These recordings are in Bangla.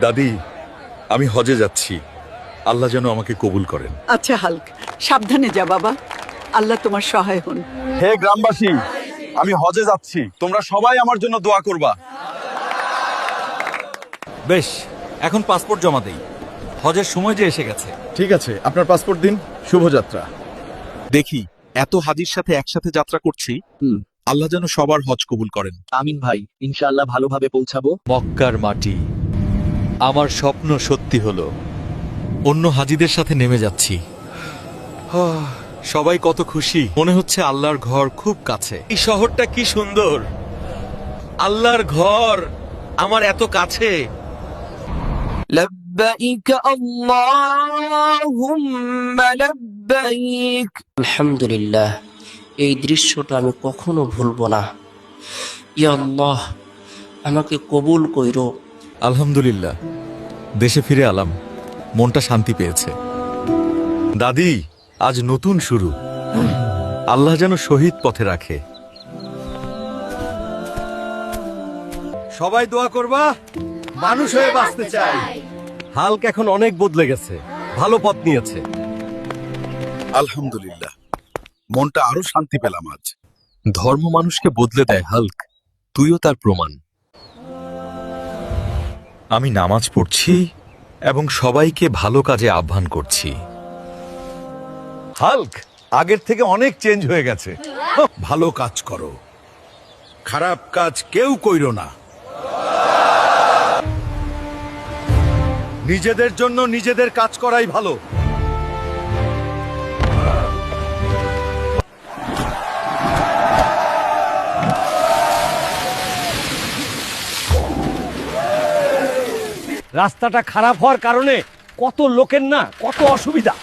দাদি, আমি হজে যাচ্ছি। আল্লাহ যেন আমাকে কবুল করেন। আচ্ছা হাল্ক, সাবধানে যা বাবা। আল্লাহ তোমার সহায় হন। হে গ্রামবাসী, আমি হজে যাচ্ছি, তোমরা সবাই আমার জন্য দোয়া করবা। বেশ, এখন পাসপোর্ট জমা দেই। হজের সময় যে এসে গেছে। ঠিক আছে, আপনার পাসপোর্ট দিন। শুভযাত্রা। দেখি, এত হাজির সাথে একসাথে যাত্রা করছি, আল্লাহ যেন সবার হজ কবুল করেন। আমিন ভাই, ইনশাআল্লাহ ভালোভাবে পৌঁছাবো। মক্কার মাটি, আমার স্বপ্ন সত্যি হলো। অন্য হাজিদের সাথে নেমে যাচ্ছি। সবাই কত খুশি, মনে হচ্ছে আল্লাহর ঘর খুব কাছে। এই শহরটা কি সুন্দর! আল্লাহর ঘর আমার এত কাছে। লব্বাইক আল্লাহুম্মা লব্বাইক। আলহামদুলিল্লাহ, এই দৃশ্যটা আমি কখনো ভুলবো না। ইয়া আল্লাহ, আমাকে কবুল কইরো। আলহামদুলিল্লাহ, দেশে ফিরে আলাম, মনটা শান্তি পেয়েছে। দাদি, আজ নতুন শুরু। আল্লাহ যেন শহীদ পথে রাখে। সবাই দোয়া করবা, মানুষ হয়ে বাঁচতে চাই। হাল্ক এখন অনেক বদলে গেছে, ভালো পথ নিয়েছে। আলহামদুলিল্লাহ, মনটা আরো শান্তি পেলাম আজ। ধর্ম মানুষকে বদলে দেয় হাল্ক, তুইও তার প্রমাণ। আমি নামাজ পড়ছি এবং সবাইকে ভালো কাজে আহ্বান করছি। হাল্ক আগের থেকে অনেক চেঞ্জ হয়ে গেছে। ভালো কাজ করো, খারাপ কাজ কেউ কইরো না। নিজেদের জন্য নিজেদের কাজ করাই ভালো। রাস্তাটা খারাপ হওয়ার কারণে কত লোকের না কত অসুবিধা।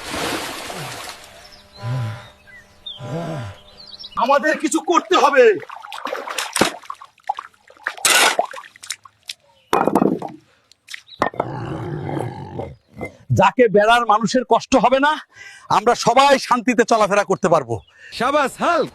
আমাদের কিছু করতে হবে। যাকে বেড়ার মানুষের কষ্ট হবে না, আমরা সবাই শান্তিতে চলাফেরা করতে পারবো। শাবাশ হাল্ক।